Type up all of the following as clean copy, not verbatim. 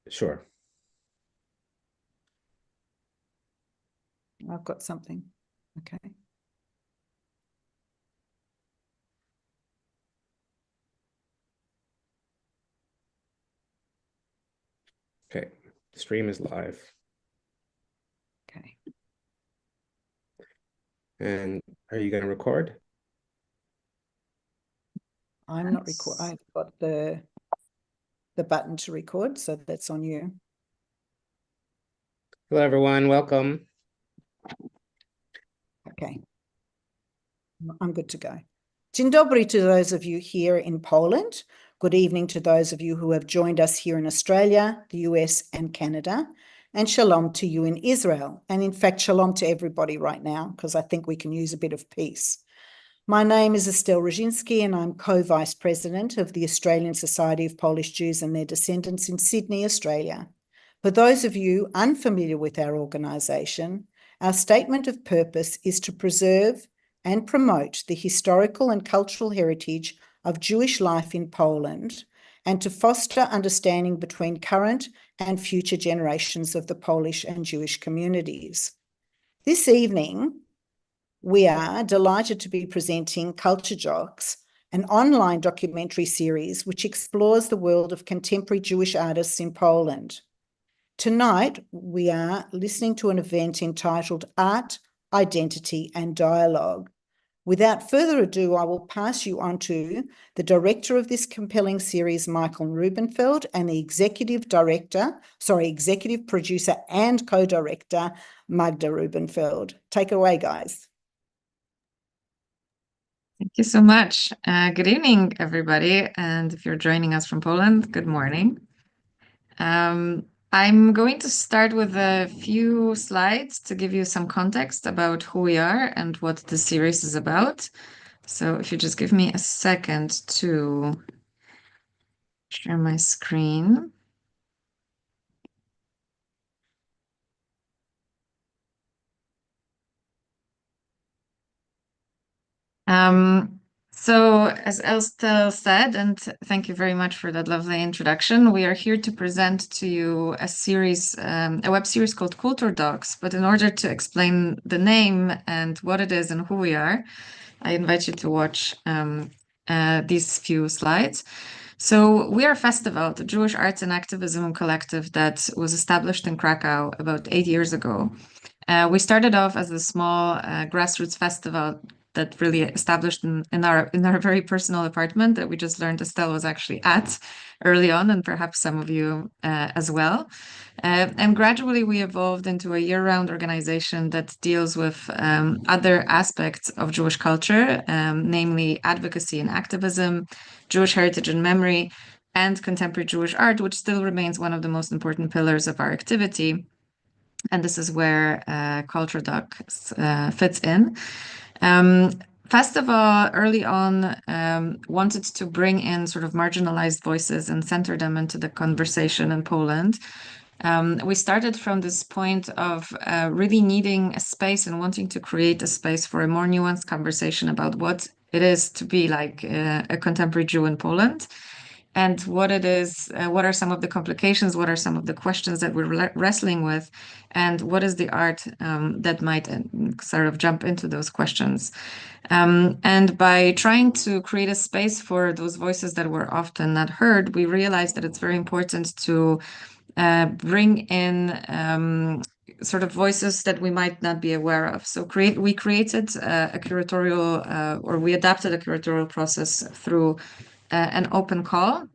Sure. I've got something. Okay. Okay. The stream is live. Okay. And are you going to record? I'm not recording. I've got the button to record, so that's on you. Hello, everyone. Welcome. Okay. I'm good to go. Dzień dobry to those of you here in Poland. Good evening to those of you who have joined us here in Australia, the US, and Canada. And shalom to you in Israel. And in fact, shalom to everybody right now, because I think we can use a bit of peace. My name is Estelle Roginski, and I'm co-vice president of the Australian Society of Polish Jews and their Descendants in Sydney, Australia. For those of you unfamiliar with our organisation, our statement of purpose is to preserve and promote the historical and cultural heritage of Jewish life in Poland and to foster understanding between current and future generations of the Polish and Jewish communities. This evening, we are delighted to be presenting KulturDocs, an online documentary series which explores the world of contemporary Jewish artists in Poland. Tonight, we are listening to an event entitled Art, Identity and Dialogue. Without further ado, I will pass you on to the director of this compelling series, Michael Rubenfeld, and the executive producer and co-director, Magda Rubenfeld. Take it away, guys. Thank you so much. Good evening, everybody. And if you're joining us from Poland, good morning. I'm going to start with a few slides to give you some context about who we are and what the series is about. So if you just give me a second to share my screen. So as Estelle said, and thank you very much for that lovely introduction, we are here to present to you a series, a web series called KulturDocs. But in order to explain the name and what it is and who we are, I invite you to watch these few slides. So we are a festival, the Jewish Arts and Activism Collective that was established in Krakow about 8 years ago. We started off as a small grassroots festival that really established in our very personal apartment that we just learned Estelle was actually at early on, and perhaps some of you as well. And gradually we evolved into a year-round organization that deals with other aspects of Jewish culture, namely advocacy and activism, Jewish heritage and memory, and contemporary Jewish art, which still remains one of the most important pillars of our activity. And this is where KulturDocs fits in. Festival early on wanted to bring in sort of marginalized voices and center them into the conversation in Poland. We started from this point of really needing a space and wanting to create a space for a more nuanced conversation about what it is to be like a contemporary Jew in Poland. And what it is, what are some of the complications, what are some of the questions that we're wrestling with, and what is the art that might sort of jump into those questions. And by trying to create a space for those voices that were often not heard, we realized that it's very important to bring in sort of voices that we might not be aware of. So we created a curatorial, or we adapted a curatorial process through an open call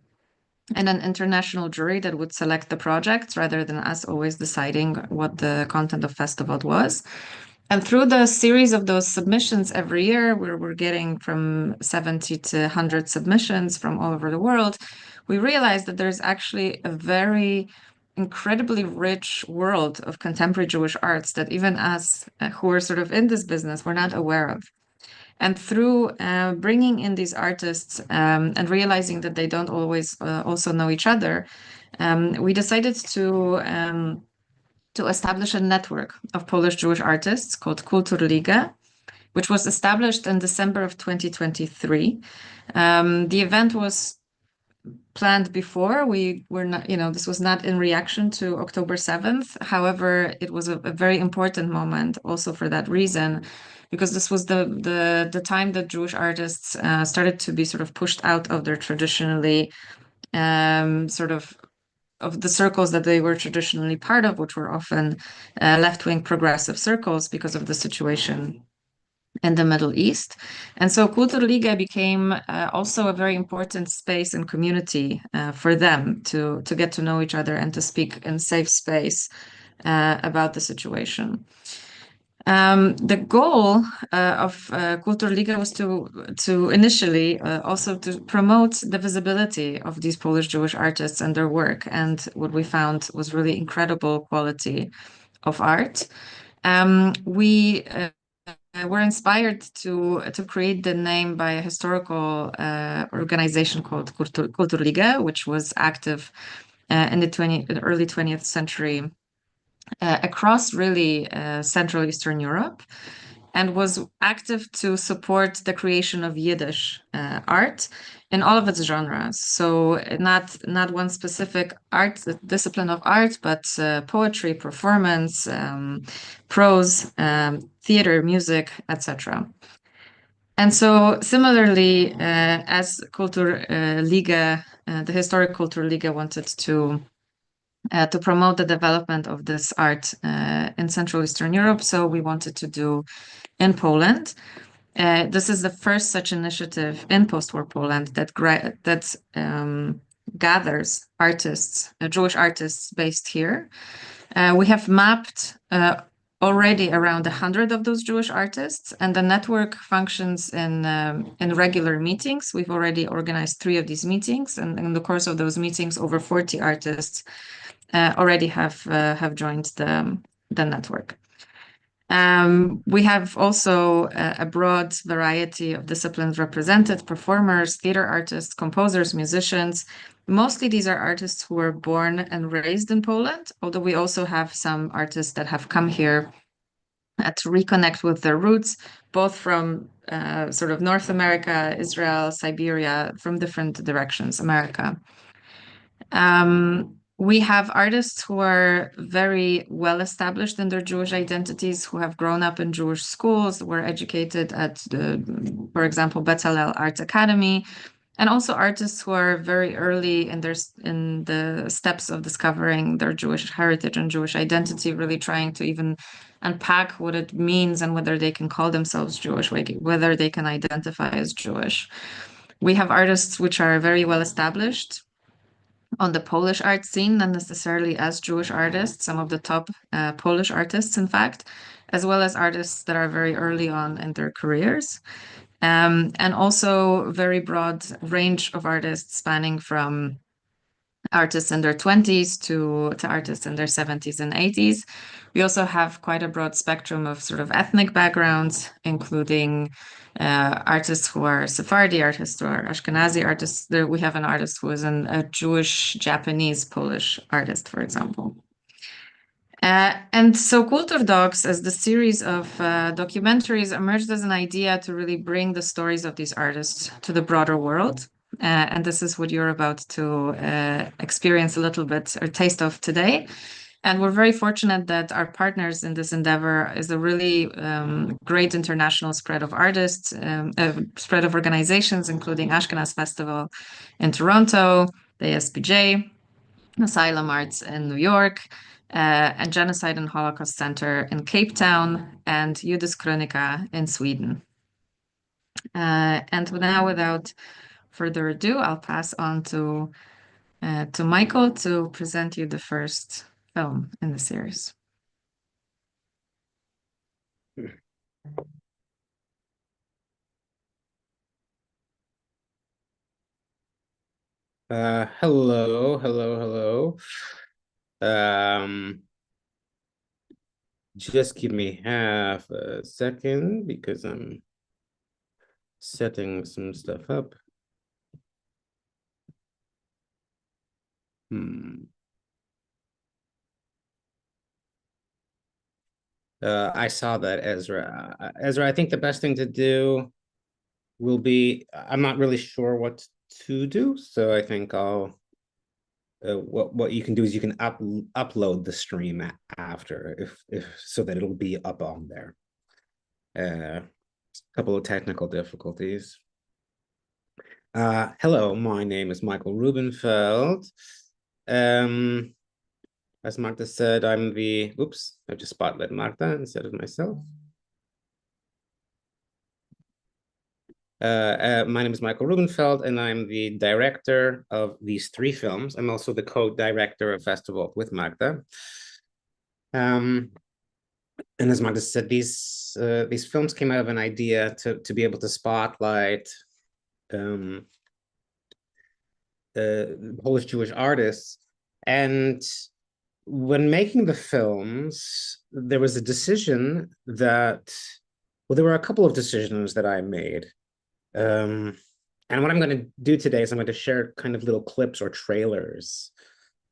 and an international jury that would select the projects rather than us always deciding what the content of festival was. And through the series of those submissions every year, where we're getting from 70 to 100 submissions from all over the world, we realized that there's actually a very incredibly rich world of contemporary Jewish arts that even us who are sort of in this business, we're not aware of. And through bringing in these artists and realizing that they don't always also know each other, we decided to establish a network of Polish Jewish artists called KulturLiga, which was established in December of 2023. The event was planned before. We were not, this was not in reaction to October 7th. However, it was a very important moment also for that reason, because this was the time that Jewish artists started to be sort of pushed out of their traditionally sort of the circles that they were traditionally part of, which were often left-wing progressive circles because of the situation in the Middle East. And so KulturLiga became also a very important space and community for them to get to know each other and to speak in safe space about the situation. The goal of KulturLiga was to initially also to promote the visibility of these Polish Jewish artists and their work. And what we found was really incredible quality of art. We were inspired to create the name by a historical organization called KulturLiga, which was active in the early 20th century across really Central Eastern Europe, and was active to support the creation of Yiddish art in all of its genres. So not one specific art discipline of art, but poetry, performance, prose, theater, music, etc. And so similarly, as KulturLiga, the historic KulturLiga wanted to promote the development of this art in Central Eastern Europe, so we wanted to do in Poland. This is the first such initiative in post-war Poland that gathers artists, Jewish artists based here. We have mapped already around 100 of those Jewish artists, and the network functions in regular meetings. We've already organized 3 of these meetings, and in the course of those meetings, over 40 artists already have joined the network. We have also a broad variety of disciplines represented: performers, theater artists, composers, musicians. Mostly these are artists who were born and raised in Poland, although we also have some artists that have come here to reconnect with their roots, both from sort of North America, Israel, Siberia, from different directions, America. We have artists who are very well established in their Jewish identities, who have grown up in Jewish schools, were educated at, for example, Bezalel Art Academy, and also artists who are very early in the steps of discovering their Jewish heritage and Jewish identity, really trying to even unpack what it means and whether they can call themselves Jewish, whether they can identify as Jewish. We have artists which are very well established on the Polish art scene, not necessarily as Jewish artists, some of the top Polish artists, in fact, as well as artists that are very early on in their careers. And also very broad range of artists spanning from artists in their 20s to artists in their 70s and 80s. We also have quite a broad spectrum of sort of ethnic backgrounds, including artists who are Sephardi, artists who are Ashkenazi artists. We have an artist who is a Jewish, Japanese, Polish artist, for example. And so KulturDocs, as the series of documentaries, emerged as an idea to really bring the stories of these artists to the broader world. And this is what you're about to experience a little bit or taste of today. And we're very fortunate that our partners in this endeavor is a really great international spread of artists, spread of organizations, including Ashkenaz Festival in Toronto, the ASPJ, Asylum Arts in New York, and Genocide and Holocaust Center in Cape Town, and Judiskrönika in Sweden. And now, without further ado, I'll pass on to Michael to present you the first film in the series. Hello. Just give me half a second because I'm setting some stuff up. I saw that, Ezra. Ezra, I think the best thing to do will be, I'm not really sure what to do. So I think I'll what you can do is you can upload the stream after if so that it'll be up on there. A couple of technical difficulties. Hello, my name is Michael Rubenfeld. As Magda said, I'm the, oops, I just spotlit Magda instead of myself. My name is Michael Rubenfeld, and I'm the director of these three films. I'm also the co-director of Festival with Magda. And as Magda said, these films came out of an idea to be able to spotlight Polish Jewish artists. And when making the films, there was a decision that, well, there were a couple of decisions that I made. And what I'm going to do today is I'm going to share kind of little clips or trailers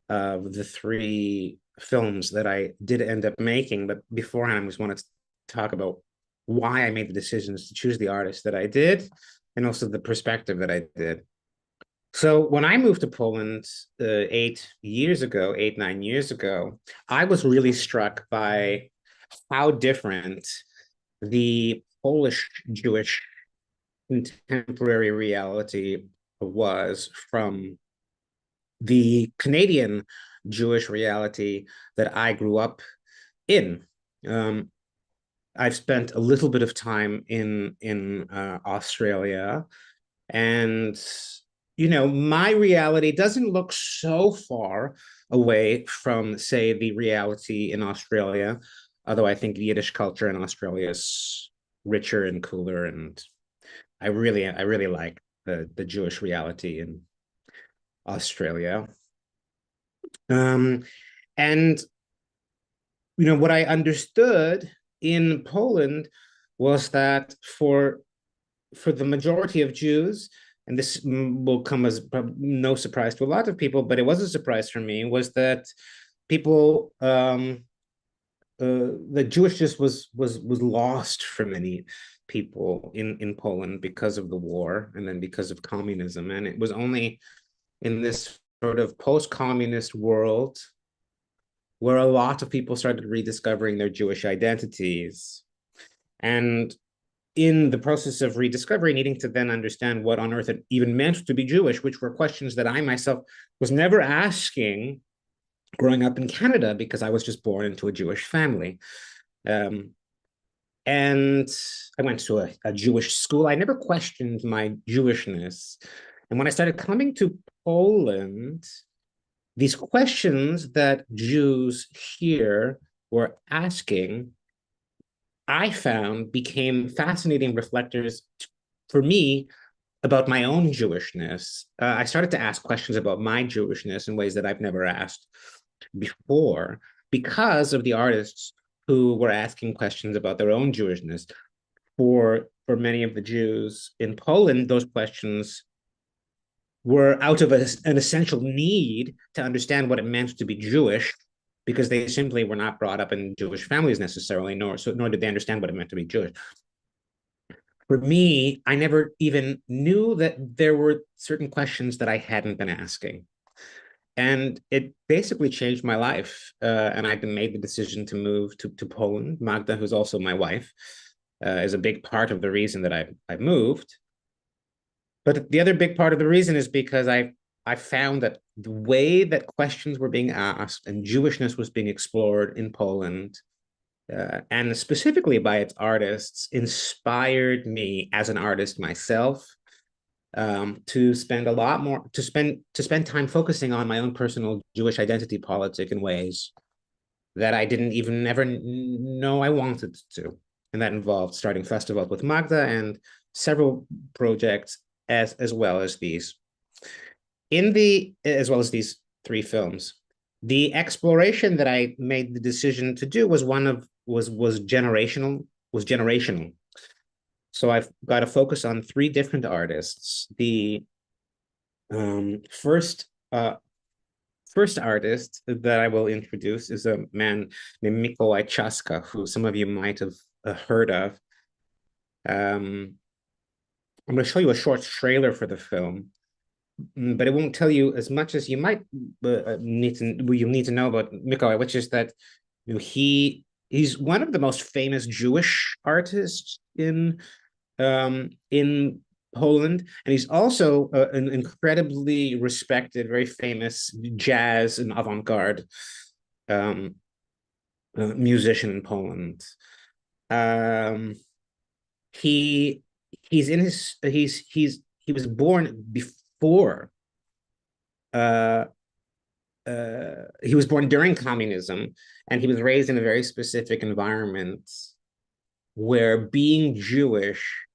of the three films that I did end up making. But beforehand, I just wanted to talk about why I made the decisions to choose the artists that I did, and also the perspective that I did. So when I moved to Poland 9 years ago, I was really struck by how different the Polish Jewish contemporary reality was from the Canadian Jewish reality that I grew up in. I've spent a little bit of time in Australia, and my reality doesn't look so far away from, say, the reality in Australia, although I think the Yiddish culture in Australia is richer and cooler, and I really like the Jewish reality in Australia. And what I understood in Poland was that for the majority of Jews, and this will come as no surprise to a lot of people, but it was a surprise for me, was that people the Jewishness was lost for many people in Poland because of the war and then because of communism. And it was only in this sort of post-communist world where a lot of people started rediscovering their Jewish identities. And in the process of rediscovery, needing to then understand what on earth it even meant to be Jewish, which were questions that I myself was never asking growing up in Canada, because I was just born into a Jewish family. And I went to a Jewish school. I never questioned my Jewishness. And when I started coming to Poland, these questions that Jews here were asking, I found became fascinating reflectors for me about my own Jewishness. I started to ask questions about my Jewishness in ways that I've never asked before, because of the artists who were asking questions about their own Jewishness. For many of the Jews in Poland, those questions were out of an essential need to understand what it meant to be Jewish, because they simply were not brought up in Jewish families necessarily, nor did they understand what it meant to be Jewish. For me, I never even knew that there were certain questions that I hadn't been asking. And it basically changed my life. And I made the decision to move to Poland. Magda, who's also my wife, is a big part of the reason that I moved. But the other big part of the reason is because I found that the way that questions were being asked and Jewishness was being explored in Poland, and specifically by its artists, inspired me as an artist myself, to spend time focusing on my own personal Jewish identity politic in ways that I didn't even ever know I wanted to. And that involved starting festivals with Magda and several projects as well as these. As well as these three films. The exploration that I made the decision to do was generational. So I've got to focus on three different artists. The first artist that I will introduce is a man named Mikołaj Czaska, who some of you might have heard of. I'm going to show you a short trailer for the film. but it won't tell you as much as you might need to know about Mikołaj, which is that he's one of the most famous Jewish artists in Poland, and he's also an incredibly respected, very famous jazz and avant-garde musician in Poland. He was born before he was born during communism, and he was raised in a very specific environment where being Jewish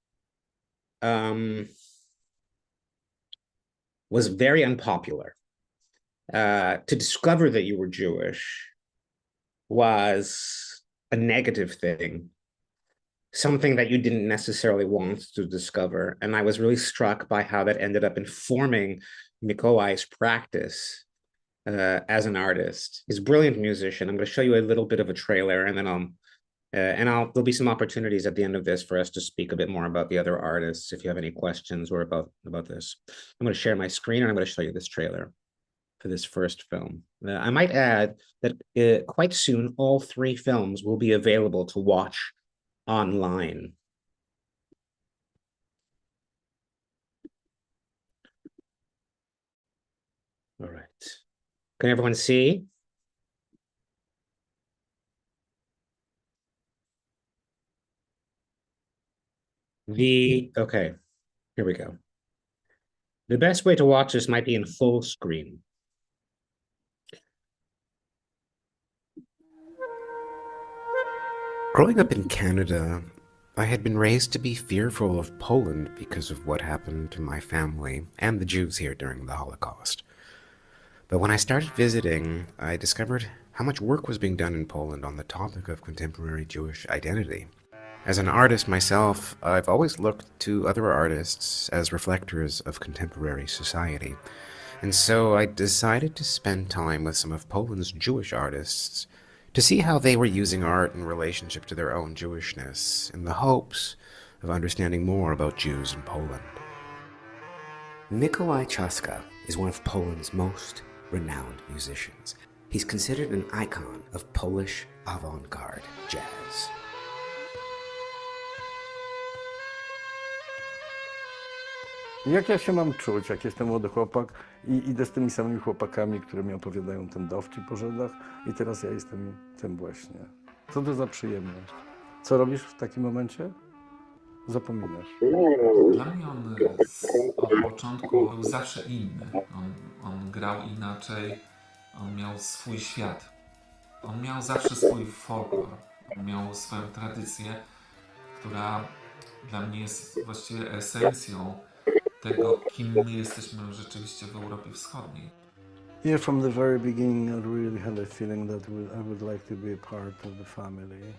was very unpopular. To discover that you were Jewish was a negative thing, something that you didn't necessarily want to discover. And I was really struck by how that ended up informing Mikołaj's practice as an artist. He's a brilliant musician. I'm going to show you a little bit of a trailer, and then there'll be some opportunities at the end of this for us to speak a bit more about the other artists if you have any questions or about this. I'm going to share my screen, and I'm going to show you this trailer for this first film. I might add that quite soon, all 3 films will be available to watch online. All right. Can everyone see? Okay, here we go. The best way to watch this might be in full screen. Growing up in Canada, I had been raised to be fearful of Poland because of what happened to my family and the Jews here during the Holocaust. But when I started visiting, I discovered how much work was being done in Poland on the topic of contemporary Jewish identity. As an artist myself, I've always looked to other artists as reflectors of contemporary society. And so I decided to spend time with some of Poland's Jewish artists to see how they were using art in relationship to their own Jewishness, in the hopes of understanding more about Jews in Poland. Mikołaj Czaska is one of Poland's most renowned musicians. He's considered an icon of Polish avant-garde jazz. Jak ja się mam czuć, jak jestem młody chłopak i idę z tymi samymi chłopakami, które mi opowiadają ten dowcip o Żydach, i teraz ja jestem tym właśnie. Co to za przyjemność? Co robisz w takim momencie? Zapominasz. Dla mnie on od początku był zawsze inny. On grał inaczej, on miał swój świat. On miał zawsze swój folklor, on miał swoją tradycję, która dla mnie jest właściwie esencją tego, kim my jesteśmy rzeczywiście w Europie Wschodniej. Yeah, from the very beginning I really had a feeling that I would like to be a part of the family.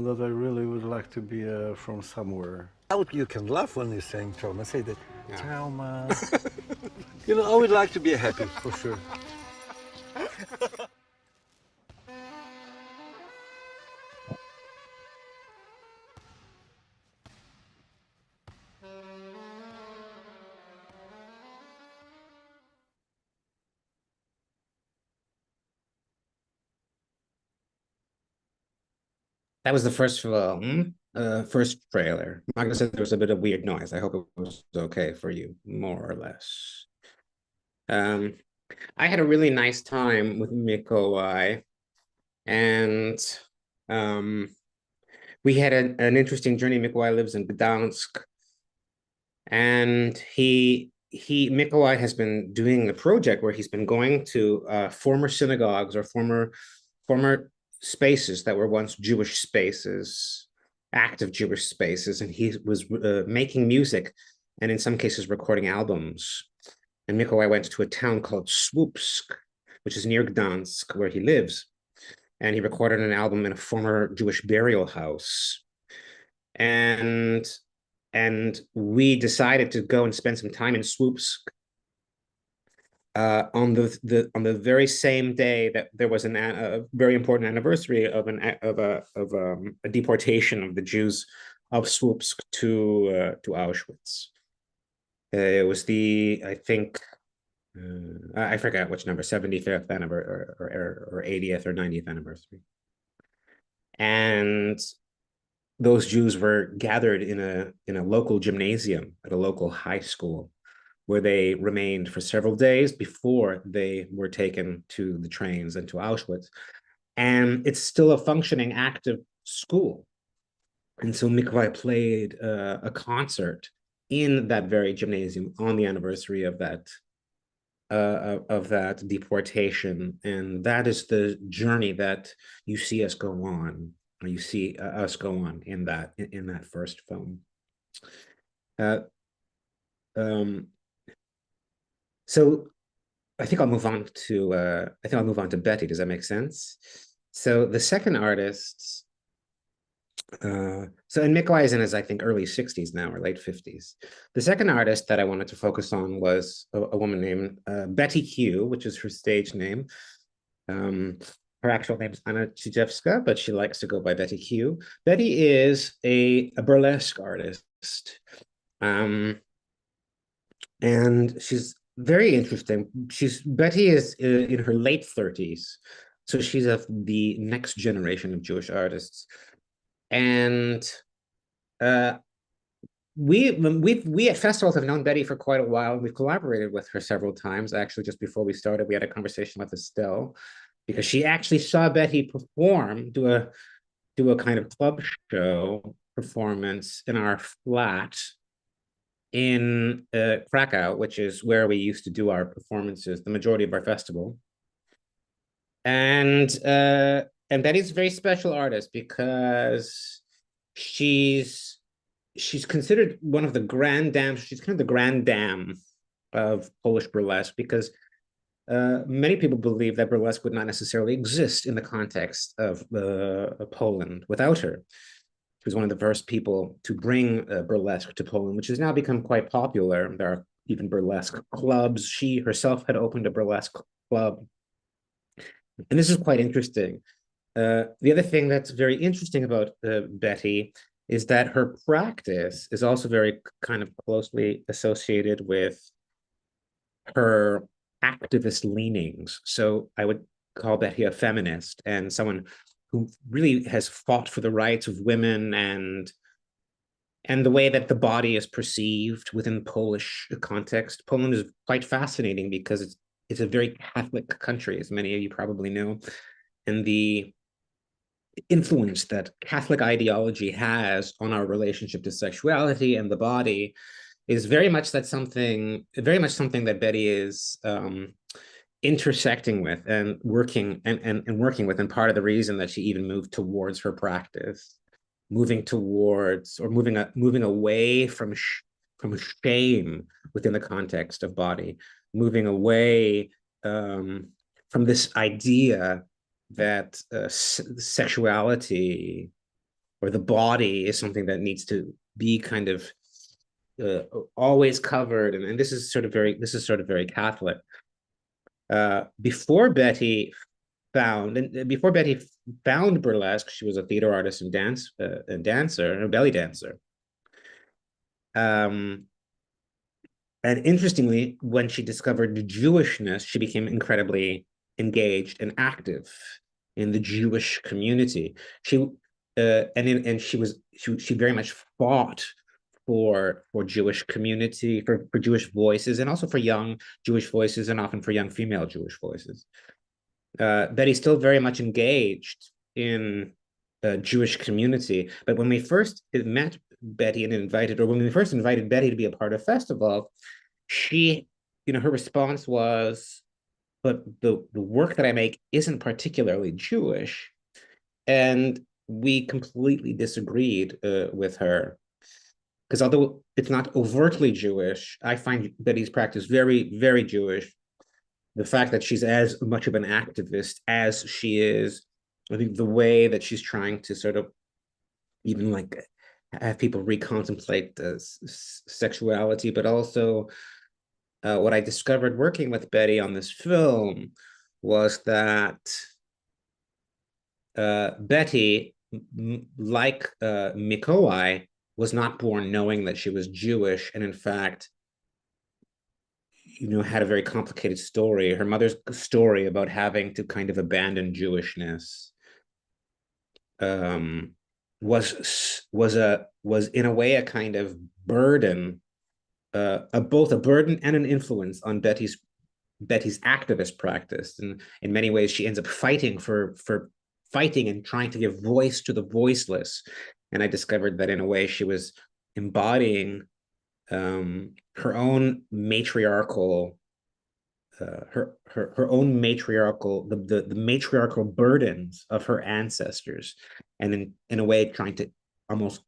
That I really would like to be from somewhere. You can laugh when you're saying trauma. Say that, trauma. You know, I would like to be happy, for sure. That was the first film, first trailer. Magda said there was a bit of weird noise. I hope it was okay for you, more or less. I had a really nice time with Mikołaj, and we had an interesting journey. Mikołaj lives in Gdansk, and Mikołaj has been doing a project where he's been going to former synagogues or former spaces that were once Jewish spaces, active Jewish spaces, and he was making music and in some cases recording albums. And Mikołaj went to a town called Słupsk, which is near Gdansk, where he lives, and he recorded an album in a former Jewish burial house. And we decided to go and spend some time in Słupsk on the very same day that there was a very important anniversary of a deportation of the Jews of Słupsk to Auschwitz. It was I think, I forgot which number, 75th anniversary or 80th or 90th anniversary. And those Jews were gathered in a local gymnasium at a local high school, where they remained for several days before they were taken to the trains and to Auschwitz. And it's still a functioning, active school. And so Mikołaj played a concert in that very gymnasium on the anniversary of that deportation. And that is the journey that you see us go on, or you see us go on in that first film. So I think I'll move on to Betty. Does that make sense? So the second artist, and Mikołaj is in his, I think, early 60s now, or late 50s. The second artist that I wanted to focus on was a woman named Betty Q, which is her stage name. Her actual name is Anna Czyżewska, but she likes to go by Betty Q. Betty is a burlesque artist. And she's very interesting. Betty is in her late 30s. So she's of the next generation of Jewish artists. And we at festivals have known Betty for quite a while. We've collaborated with her several times. Actually, just before we started, we had a conversation with Estelle, because she actually saw Betty perform, do a kind of club show performance in our flat in Krakow, which is where we used to do our performances, the majority of our festival. And Betty's a very special artist, because she's considered one of the grand dames. She's kind of the grand dame of Polish burlesque, because many people believe that burlesque would not necessarily exist in the context of Poland without her. She was one of the first people to bring burlesque to Poland, which has now become quite popular. There are even burlesque clubs. She herself had opened a burlesque club. And this is quite interesting. The other thing that's very interesting about Betty is that her practice is also very kind of closely associated with her activist leanings. So I would call Betty a feminist, and someone who really has fought for the rights of women and the way that the body is perceived within Polish context. Poland is quite fascinating because it's a very Catholic country, as many of you probably know, and the influence that Catholic ideology has on our relationship to sexuality and the body is very much something that Betty is intersecting with and working with, and part of the reason that she even moved towards her practice, moving away from shame within the context of body, moving away from this idea that sexuality or the body is something that needs to be kind of always covered, and this is sort of very Catholic. Before Betty found burlesque, she was a theater artist and dancer, a belly dancer. And interestingly, when she discovered Jewishness, she became incredibly engaged and active in the Jewish community. She very much fought for Jewish community, for Jewish voices, and also for young Jewish voices, and often for young female Jewish voices. Betty's still very much engaged in Jewish community. But when we first met Betty when we first invited Betty to be a part of festival, she, her response was, "But the work that I make isn't particularly Jewish." And we completely disagreed with her. Because although it's not overtly Jewish, I find Betty's practice very, very Jewish. The fact that she's as much of an activist as she is, I think the way that she's trying to sort of even like have people recontemplate sexuality, but also what I discovered working with Betty on this film was that Betty, like Mikołaj, was not born knowing that she was Jewish, and in fact had a very complicated story. Her mother's story about having to kind of abandon Jewishness was in a way a kind of burden, both a burden and an influence on Betty's activist practice. And in many ways, she ends up fighting and trying to give voice to the voiceless. And I discovered that in a way she was embodying her own matriarchal, her own matriarchal, the matriarchal burdens of her ancestors, and in a way trying to almost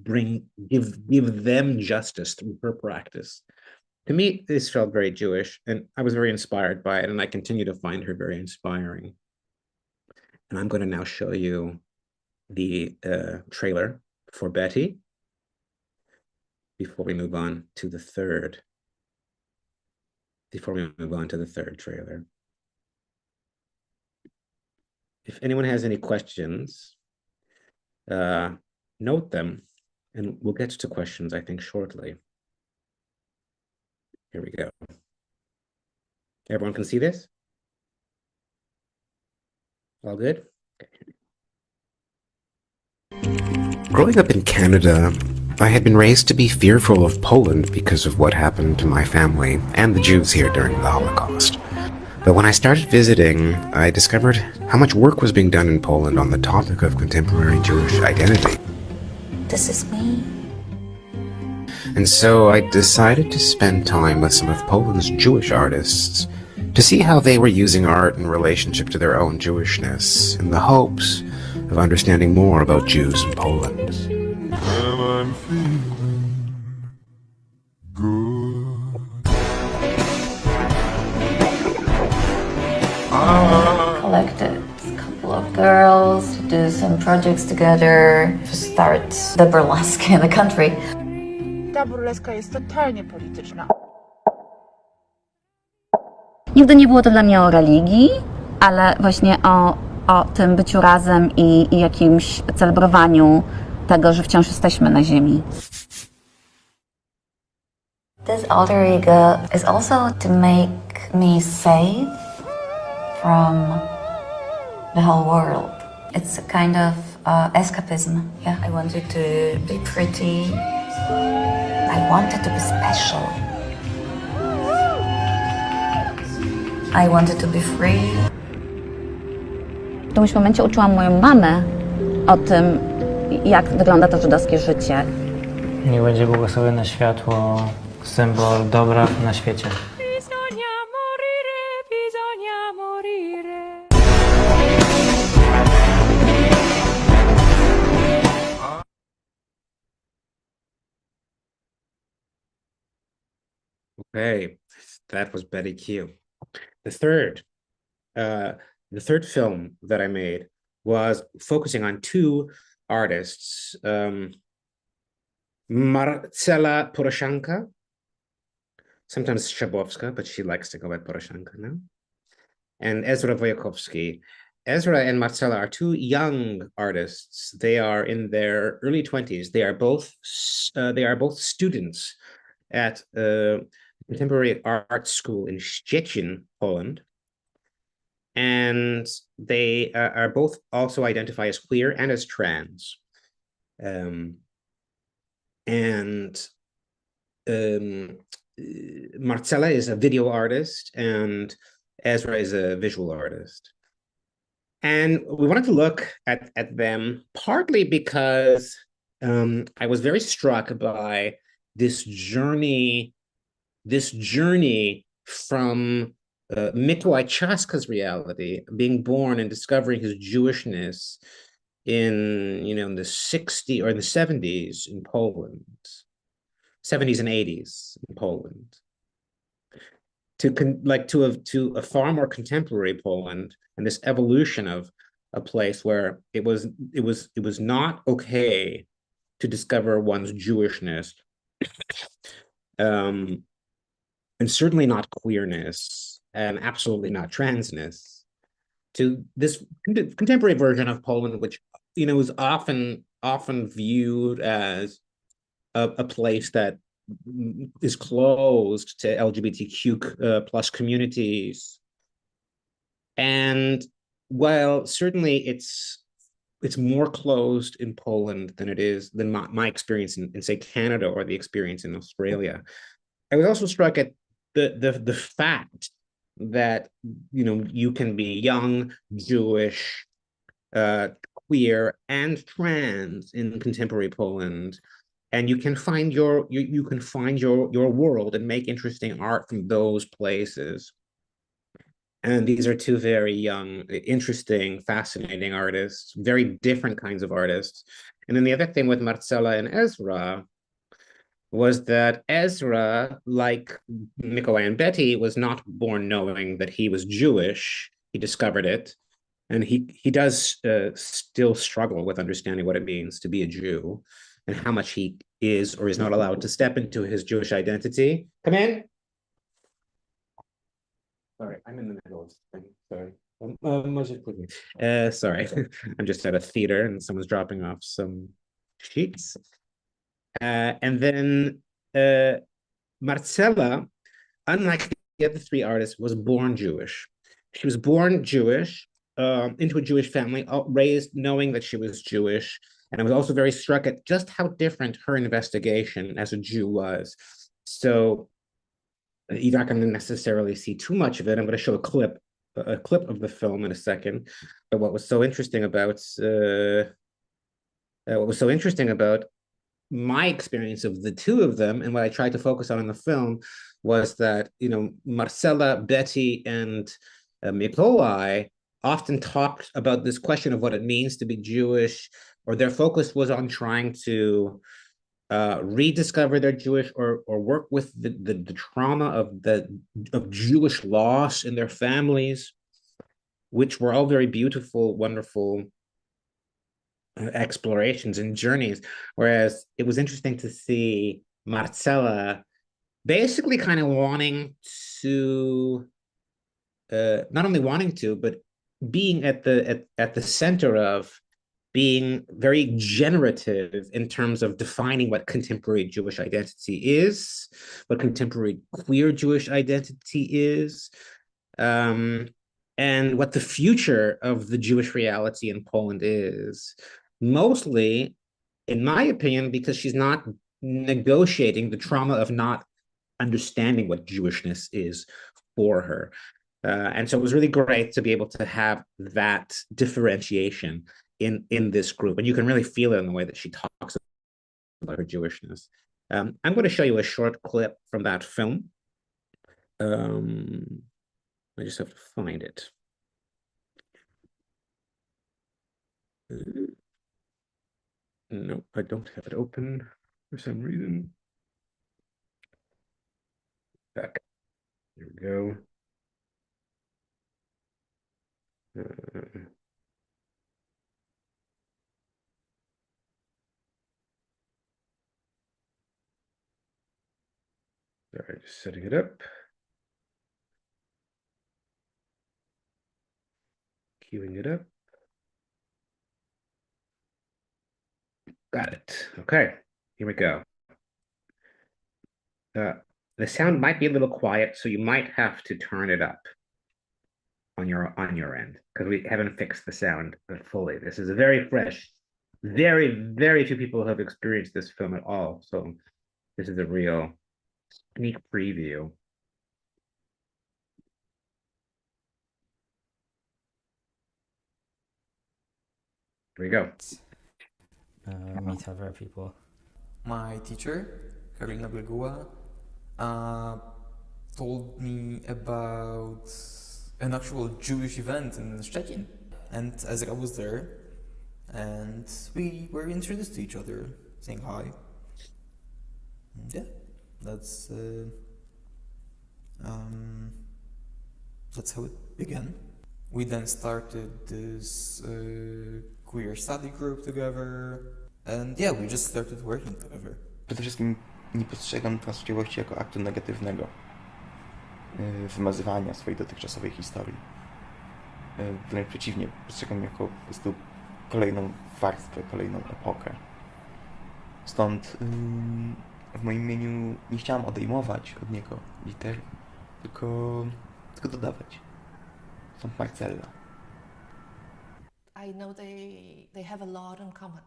give them justice through her practice. To me, this felt very Jewish, and I was very inspired by it, and I continue to find her very inspiring. And I'm going to now show you the trailer for Betty before we move on to the third trailer. If anyone has any questions, note them, and we'll get to questions, I think, shortly. Here we go. Everyone can see this? All good? Okay. Growing up in Canada, I had been raised to be fearful of Poland because of what happened to my family and the Jews here during the Holocaust. But when I started visiting, I discovered how much work was being done in Poland on the topic of contemporary Jewish identity. This is me. And so I decided to spend time with some of Poland's Jewish artists to see how they were using art in relationship to their own Jewishness, in the hopes of understanding more about Jews in Poland. And I'm feeling good. Collected a couple of girls to do some projects together to start the burlesque in the country. Ta burleska jest totalnie polityczna. Nigdy nie było to dla mnie o religii, ale właśnie o tym byciu razem i jakimś celebrowaniu tego, że wciąż jesteśmy na ziemi. This alter ego is also to make me safe from the whole world. It's a kind of escapism. Yeah, I wanted to be pretty. I wanted to be special. I wanted to be free. W którymś momencie uczyłam moją mamę o tym, jak wygląda to żydowskie życie. Niech będzie błogosławione światło, symbol dobra na świecie. Okay, that was Betty Q. The third film that I made was focusing on two artists, Marcela Poroshenko, sometimes Shabowska, but she likes to go by Poroshenko now, and Ezra Vojakovsky. Ezra and Marcela are two young artists. They are in their early 20s. They are both students at contemporary art school in Szczecin, Poland. And they are both also identify as queer and as trans. Marcela is a video artist and Ezra is a visual artist. And we wanted to look at them partly because I was very struck by this journey from Mikołaj Czaska's reality, being born and discovering his Jewishness in the 60s or the 70s in Poland, 70s and 80s in Poland, to a far more contemporary Poland, and this evolution of a place where it was not okay to discover one's Jewishness, and certainly not queerness, and absolutely not transness, to this contemporary version of Poland, which is often viewed as a place that is closed to LGBTQ plus communities. And while certainly it's more closed in Poland than my experience in say Canada or the experience in Australia, I was also struck at the fact that you can be young, Jewish, queer, and trans in contemporary Poland, and you can find your world and make interesting art from those places. And these are two very young, interesting, fascinating artists, very different kinds of artists. And then the other thing with Marcela and Ezra was that Ezra, like Nikolai and Betty, was not born knowing that he was Jewish. He discovered it. And he does still struggle with understanding what it means to be a Jew and how much he is or is not allowed to step into his Jewish identity. Come in. Sorry, I'm in the middle of something. Sorry. Sorry, I'm just at a theater and someone's dropping off some sheets. And then Marcela, unlike the other three artists, was born Jewish. She was born Jewish into a Jewish family, raised knowing that she was Jewish. And I was also very struck at just how different her investigation as a Jew was. So you're not going to necessarily see too much of it. I'm going to show a clip of the film in a second. But what was so interesting about my experience of the two of them and what I tried to focus on in the film was that, Marcela, Betty, and Mikołaj often talked about this question of what it means to be Jewish, or their focus was on trying to rediscover their Jewish or work with the trauma of Jewish loss in their families, which were all very beautiful, wonderful explorations and journeys. Whereas it was interesting to see Marcela basically kind of wanting to, not only wanting to, but being at the center of being very generative in terms of defining what contemporary Jewish identity is, what contemporary queer Jewish identity is, and what the future of the Jewish reality in Poland is. Mostly, in my opinion, because she's not negotiating the trauma of not understanding what Jewishness is for her. And so it was really great to be able to have that differentiation in this group. And you can really feel it in the way that she talks about her Jewishness. I'm going to show you a short clip from that film. I just have to find it. No, I don't have it open for some reason. Back. Here we go. Sorry, just setting it up. Queuing it up. Got it. Okay, here we go. The sound might be a little quiet, so you might have to turn it up on your end because we haven't fixed the sound fully. This is a very fresh, very few people have experienced this film at all. So this is a real sneak preview. Here we go. Meet other people. My teacher, Karina Bleguła, told me about an actual Jewish event in Szczecin. And Ezra was there, and we were introduced to each other, saying hi. And yeah, that's how it began. We then started this queer study group together, and yeah, we just started working together. Przede wszystkim nie postrzegam transpłciowości jako aktu negatywnego, wymazywania swojej dotychczasowej historii. Wręcz przeciwnie, postrzegam jako po prostu kolejną warstwę, kolejną epokę. Stąd w moim imieniu nie chciałam odejmować od niego liter, tylko dodawać. Stąd Marcella. I know they have a lot in common.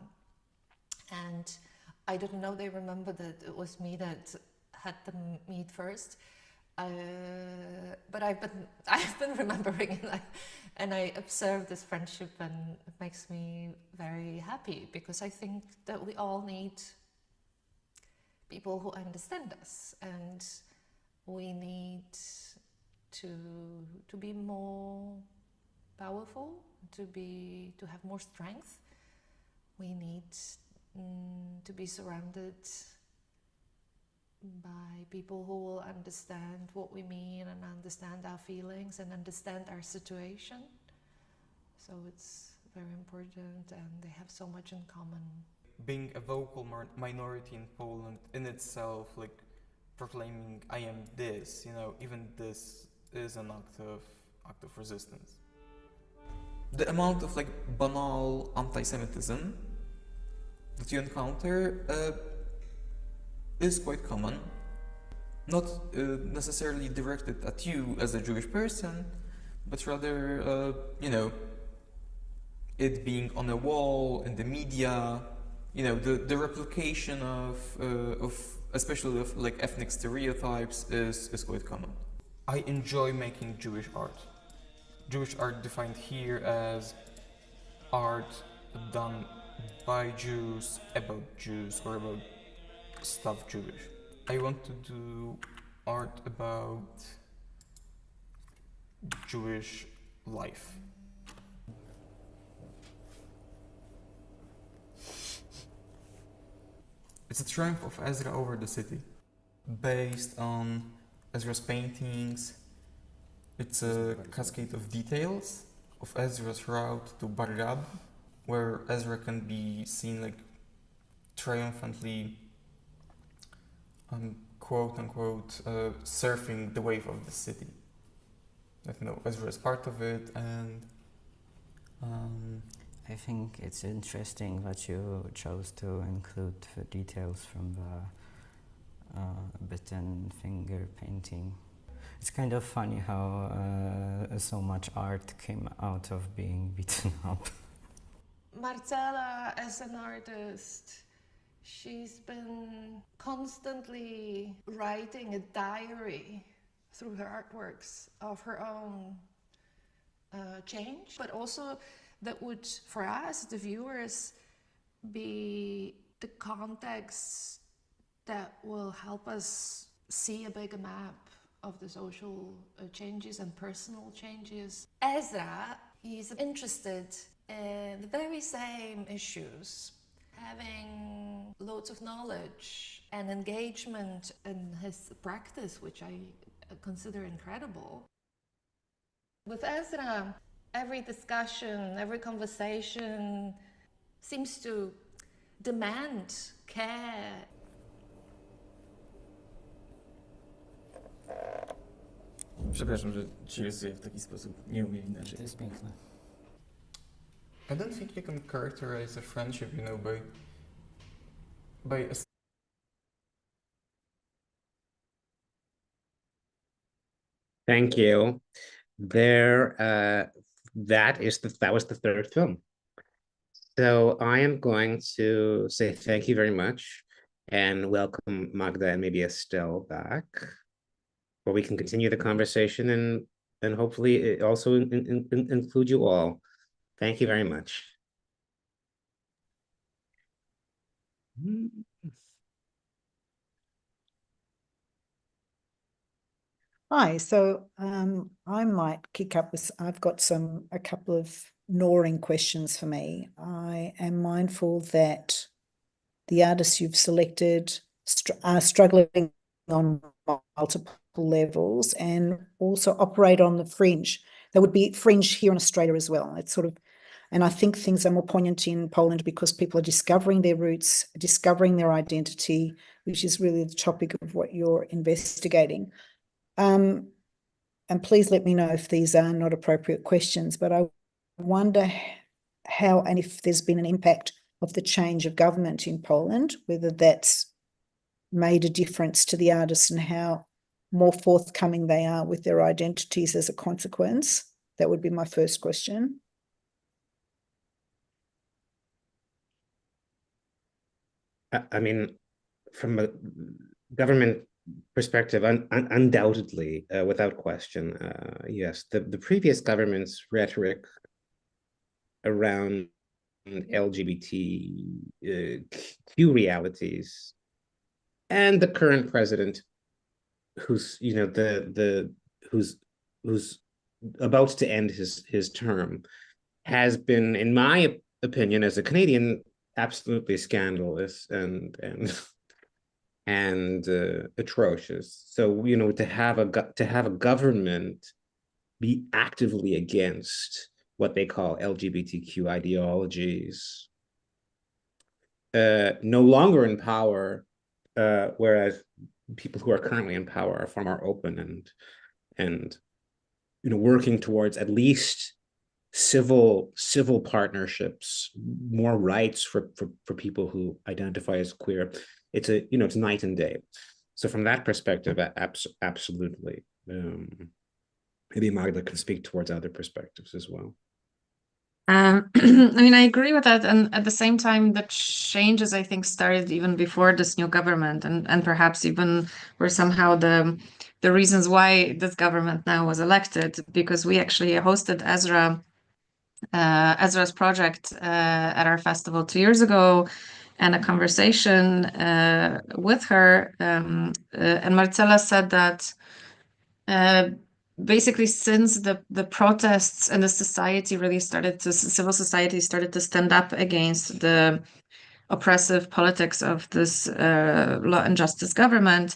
And I didn't know they remembered that it was me that had them meet first. But I've been remembering, and I observe this friendship, and it makes me very happy, because I think that we all need people who understand us, and we need to be more powerful, to have more strength. We need to be surrounded by people who will understand what we mean and understand our feelings and understand our situation. So it's very important, and they have so much in common. Being a vocal minority in Poland in itself, like proclaiming I am this, you know, even this is an act of resistance. The amount of like banal anti-Semitism that you encounter is quite common. Not necessarily directed at you as a Jewish person, but rather, you know, it being on a wall, in the media, you know, the replication of especially of like ethnic stereotypes is quite common. I enjoy making Jewish art. Jewish art defined here as art done by Jews, about Jews, or about stuff Jewish. I want to do art about Jewish life. It's a triumph of Ezra over the city. Based on Ezra's paintings, it's a cascade of details of Ezra's route to Bargab, where Ezra can be seen like triumphantly, quote unquote, surfing the wave of the city. Like, you know, Ezra is part of it, and I think it's interesting that you chose to include the details from the bitten finger painting. It's kind of funny how so much art came out of being beaten up. Marcella, as an artist, she's been constantly writing a diary through her artworks of her own change, but also that would, for us, the viewers, be the context that will help us see a bigger map of the social changes and personal changes. Ezra, he's interested in the very same issues, having loads of knowledge and engagement in his practice, which I consider incredible. With Ezra, every discussion, every conversation seems to demand care. Przepraszam, że ci rysuję w taki sposób. Nie umiem inaczej. To jest piękne. I don't think you can characterize a friendship, you know, by a Thank you. That was the third film. So I am going to say thank you very much and welcome Magda and maybe Estelle back, where we can continue the conversation and hopefully it also include you all. Thank you very much. Hi, so I might kick up with, I've got a couple of gnawing questions for me. I am mindful that the artists you've selected are struggling on multiple levels and also operate on the fringe. There would be fringe here in Australia as well. It's sort of, and I think things are more poignant in Poland because people are discovering their roots, discovering their identity, which is really the topic of what you're investigating. And please let me know if these are not appropriate questions, but I wonder how and if there's been an impact of the change of government in Poland, whether that's made a difference to the artists and how more forthcoming they are with their identities as a consequence? That would be my first question. I mean, from a government perspective, undoubtedly, without question, yes, the previous government's rhetoric around LGBTQ realities, and the current president, who's who's about to end his term, has been, in my opinion, as a Canadian, absolutely scandalous and atrocious. So to have a government be actively against what they call LGBTQ ideologies, no longer in power, whereas people who are currently in power are far more open and working towards at least civil partnerships, more rights for people who identify as queer. It's night and day. So from that perspective, absolutely. Maybe Magda can speak towards other perspectives as well. I mean, I agree with that. And at the same time, the changes, I think, started even before this new government, and perhaps even were somehow the reasons why this government now was elected, because we actually hosted Ezra's project at our festival 2 years ago, and a conversation with her. And Marcela said that basically, since the protests and the civil society started to stand up against the oppressive politics of this law and justice government,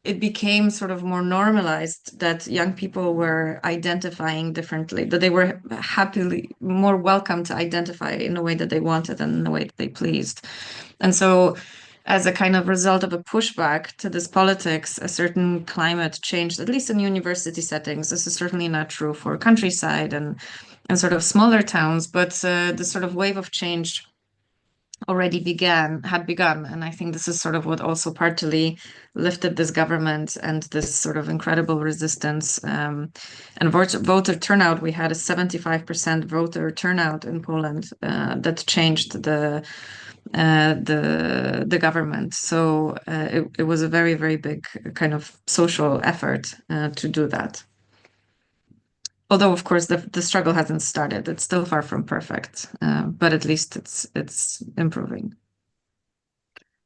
it became sort of more normalized that young people were identifying differently, that they were happily more welcome to identify in a way that they wanted and in a way that they pleased. And so, as a kind of result of a pushback to this politics, a certain climate changed, at least in university settings. This is certainly not true for countryside and sort of smaller towns, but the sort of wave of change had begun. And I think this is sort of what also partly lifted this government and this sort of incredible resistance. And voter turnout, we had a 75% voter turnout in Poland that changed the government. So it was a very, very big kind of social effort to do that. Although, of course, the struggle hasn't started. It's still far from perfect, but at least it's improving.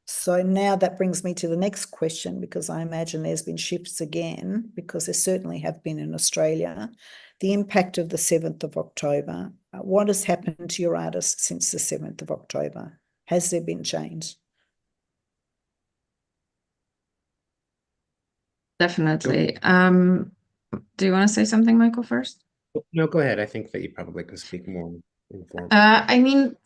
So now that brings me to the next question, because I imagine there's been shifts again, because there certainly have been in Australia. The impact of the 7th of October. What has happened to your artists since the 7th of October? Has there been change? Definitely. Do you want to say something, Michael, first? No, go ahead. I think that you probably can speak more informally. I mean,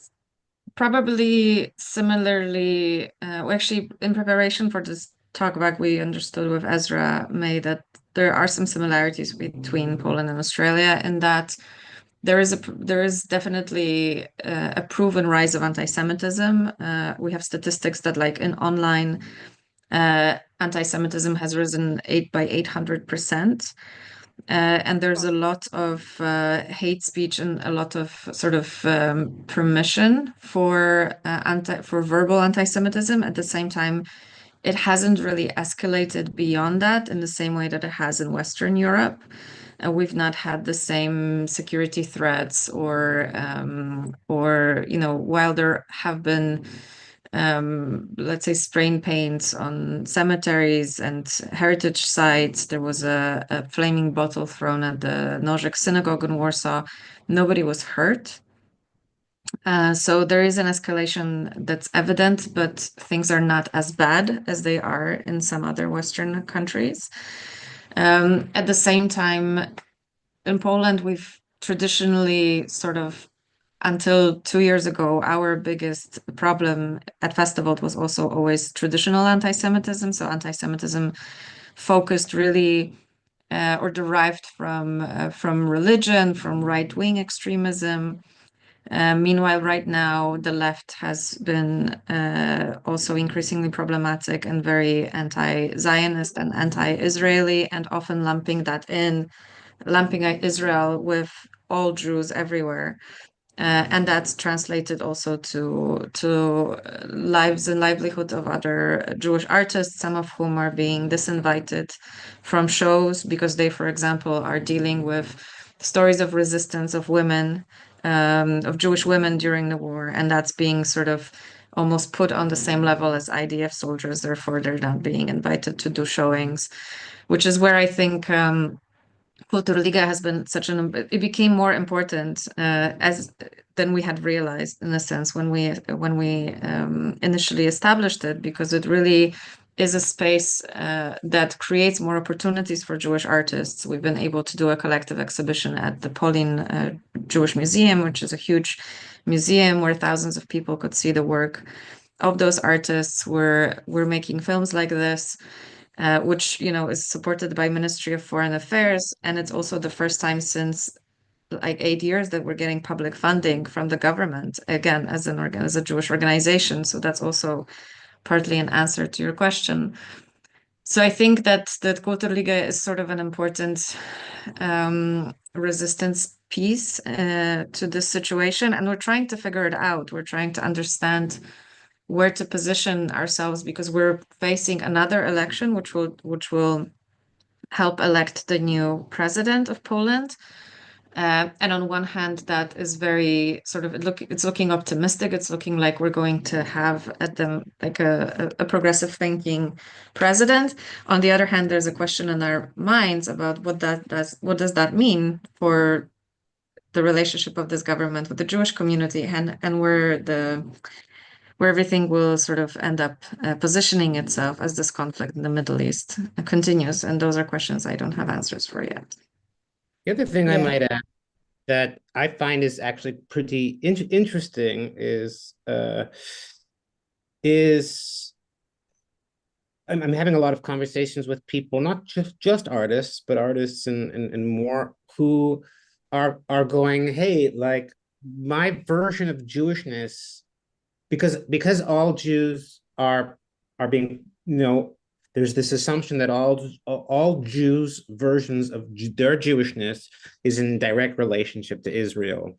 probably similarly, actually, in preparation for this talkback, we understood with Ezra May that there are some similarities between Poland and Australia in that there is definitely a proven rise of anti-Semitism. We have statistics that, like, in online anti-Semitism has risen by 800%. And there's a lot of hate speech and a lot of sort of permission for verbal anti-Semitism. At the same time, it hasn't really escalated beyond that in the same way that it has in Western Europe. We've not had the same security threats or while there have been let's say spraying paints on cemeteries and heritage sites. There was a flaming bottle thrown at the Nożek synagogue in Warsaw. Nobody was hurt. So there is an escalation that's evident, but things are not as bad as they are in some other Western countries. At the same time, in Poland, we've traditionally sort of, until 2 years ago, our biggest problem at Festival was also always traditional anti-Semitism. So anti-Semitism focused really or derived from religion, from right-wing extremism. Meanwhile, right now, the left has been also increasingly problematic and very anti-Zionist and anti-Israeli, and often lumping Israel with all Jews everywhere. And that's translated also to lives and livelihood of other Jewish artists, some of whom are being disinvited from shows because they, for example, are dealing with stories of resistance of women, of Jewish women during the war, and that's being sort of almost put on the same level as IDF soldiers. Therefore, they're not being invited to do showings, which is where I think KulturLiga has been it became more important than we had realized, in a sense, when we initially established it, because it really is a space that creates more opportunities for Jewish artists. We've been able to do a collective exhibition at the Polin Jewish Museum, which is a huge museum where thousands of people could see the work of those artists. We're making films like this, which, you know, is supported by Ministry of Foreign Affairs, and it's also the first time since like 8 years that we're getting public funding from the government, again, as a Jewish organization. So that's also partly an answer to your question. So I think that KulturLiga is sort of an important resistance piece to this situation, and we're trying to figure it out. We're trying to understand where to position ourselves, because we're facing another election, which will help elect the new president of Poland. And on one hand, that is very sort of it's looking optimistic. It's looking like we're going to have a progressive thinking president. On the other hand, there's a question in our minds about what does that mean for the relationship of this government with the Jewish community, and where everything will sort of end up positioning itself as this conflict in the Middle East continues. And those are questions I don't have answers for yet. The other thing I might add that I find is actually pretty interesting is I'm having a lot of conversations with people, not just artists, but artists and more, who are going, hey, like my version of Jewishness, because all Jews are being, you know, there's this assumption that all Jews' versions of their Jewishness is in direct relationship to Israel,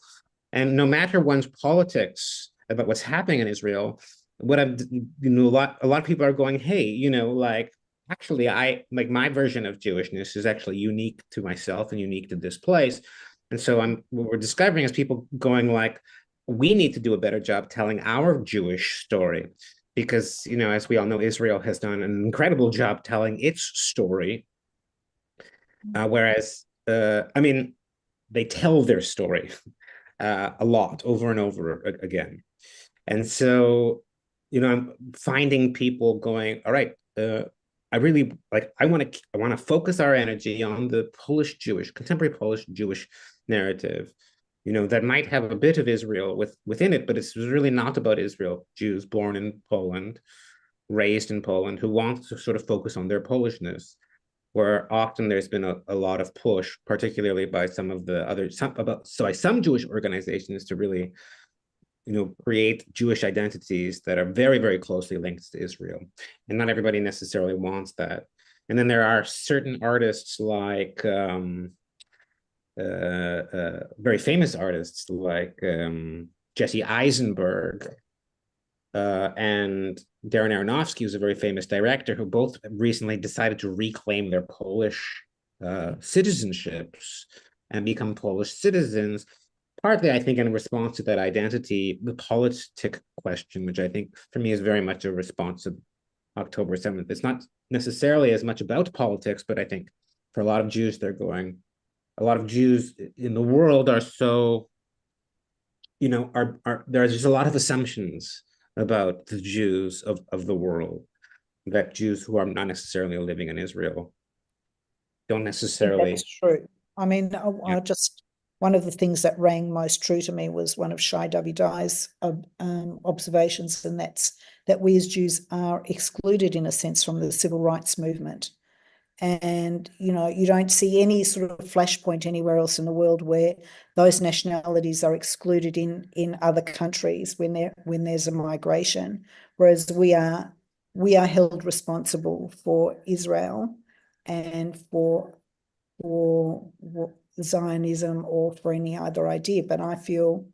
and no matter one's politics about what's happening in Israel, a lot of people are going, hey, you know, like actually I like my version of Jewishness is actually unique to myself and unique to this place, and so what we're discovering is people going like, we need to do a better job telling our Jewish story. Because, you know, as we all know, Israel has done an incredible job telling its story. Whereas, I mean, they tell their story a lot over and over again. And so, you know, I'm finding people going, all right, I really like, I want to focus our energy on the contemporary Polish Jewish narrative. You know, that might have a bit of Israel within it, but it's really not about Israel. Jews born in Poland, raised in Poland, who want to sort of focus on their Polishness, where often there's been a lot of push, particularly by some Jewish organizations, to really, you know, create Jewish identities that are very, very closely linked to Israel. And not everybody necessarily wants that. And then there are certain artists like very famous artists like Jesse Eisenberg and Darren Aronofsky, who's a very famous director, who both recently decided to reclaim their Polish citizenships and become Polish citizens, partly, I think, in response to that identity, the politic question, which I think for me is very much a response to October 7th. It's not necessarily as much about politics, but I think for a lot of Jews, a lot of Jews in the world are so, you know, there's just a lot of assumptions about the Jews of the world, that Jews who are not necessarily living in Israel don't necessarily. That's true. I mean, I just, one of the things that rang most true to me was one of Shai Davidai's observations, and that's that we as Jews are excluded in a sense from the civil rights movement. And, you know, you don't see any sort of flashpoint anywhere else in the world where those nationalities are excluded in other countries when there's a migration, whereas we are held responsible for Israel and for Zionism or for any other idea. But I feel,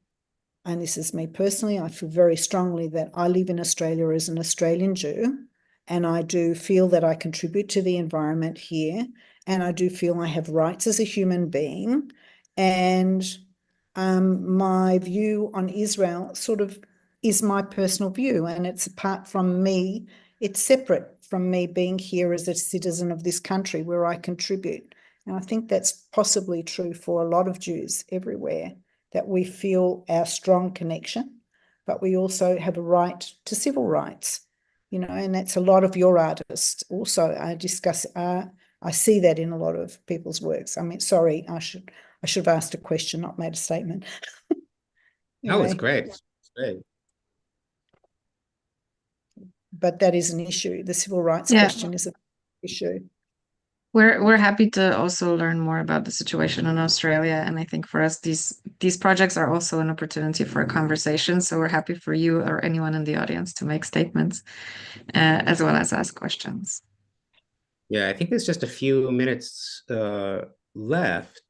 and this is me personally, I feel very strongly that I live in Australia as an Australian Jew, and I do feel that I contribute to the environment here, and I do feel I have rights as a human being. And my view on Israel sort of is my personal view, and it's apart from me, it's separate from me being here as a citizen of this country where I contribute. And I think that's possibly true for a lot of Jews everywhere, that we feel our strong connection, but we also have a right to civil rights. You know, and that's a lot of your artists also. I see that in a lot of people's works. I mean, sorry, I should have asked a question, not made a statement. No, it's great. It's great. But that is an issue. The civil rights question is an issue. We're happy to also learn more about the situation in Australia, and I think for us these projects are also an opportunity for a conversation. So we're happy for you or anyone in the audience to make statements as well as ask questions. Yeah, I think there's just a few minutes left.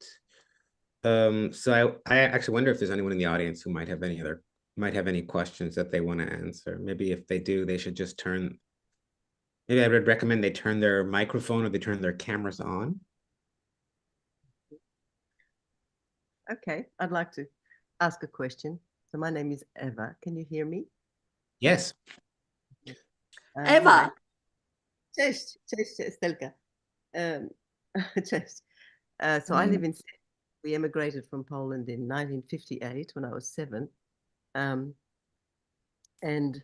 So I actually wonder if there's anyone in the audience who might have any questions that they want to answer. Maybe if they do, they should just maybe I would recommend they turn their microphone or they turn their cameras on. Okay, I'd like to ask a question. So my name is Eva. Can you hear me? Yes. Eva. Cześć, Stelka. Cześć. So I live in. We emigrated from Poland in 1958 when I was 7, and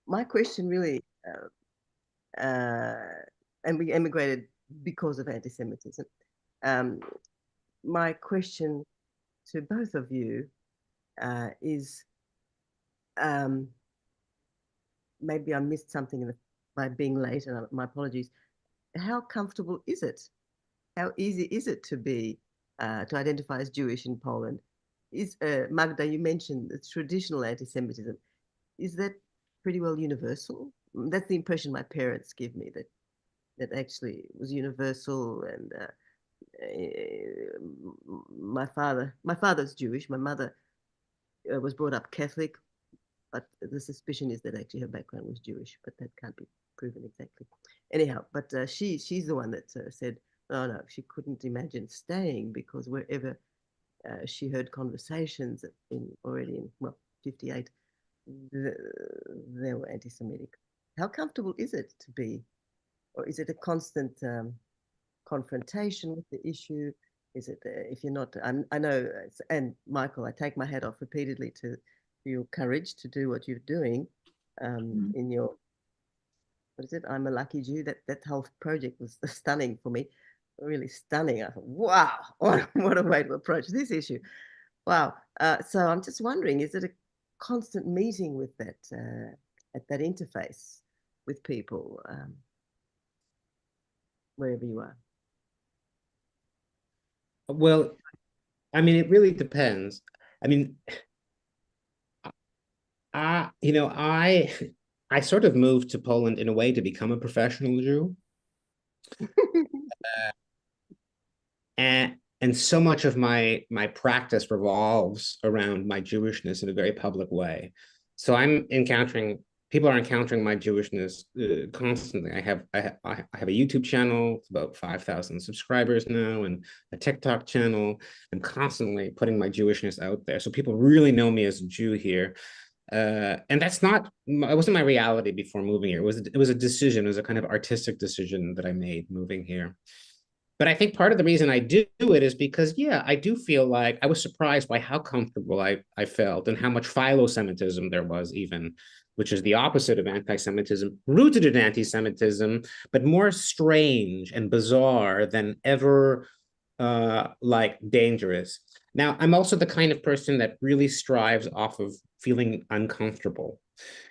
my question really. And we emigrated because of anti-Semitism. My question to both of you is, maybe I missed something by being late, and my apologies. How comfortable is it? How easy is it to be to identify as Jewish in Poland? Is Magda, you mentioned the traditional anti-Semitism. Is that pretty well universal? That's the impression my parents give me, that actually was universal. And my father's Jewish. My mother was brought up Catholic, but the suspicion is that actually her background was Jewish, but that can't be proven exactly. Anyhow, but she's the one that said, no, she couldn't imagine staying, because wherever she heard conversations already in 58, they were anti-Semitic. How comfortable is it to be, or is it a constant confrontation with the issue? Is it, if you're not, I know, and Michael, I take my hat off repeatedly to your courage to do what you're doing in your, what is it? I'm a Lucky Jew. That whole project was stunning for me, really stunning. I thought, wow, what a way to approach this issue. Wow. So I'm just wondering, is it a constant meeting with that, at that interface with people, wherever you are? Well, I mean, it really depends. I mean, I sort of moved to Poland in a way to become a professional Jew. And so much of my practice revolves around my Jewishness in a very public way. So people are encountering my Jewishness constantly. I have a YouTube channel, it's about 5,000 subscribers now, and a TikTok channel. I'm constantly putting my Jewishness out there, so people really know me as a Jew here. And it wasn't my reality before moving here. It was a decision. It was a kind of artistic decision that I made moving here. But I think part of the reason I do it is because, yeah, I do feel like I was surprised by how comfortable I felt and how much philo-Semitism there was, even, which is the opposite of anti-Semitism, rooted in anti-Semitism, but more strange and bizarre than ever dangerous. Now, I'm also the kind of person that really strives off of feeling uncomfortable.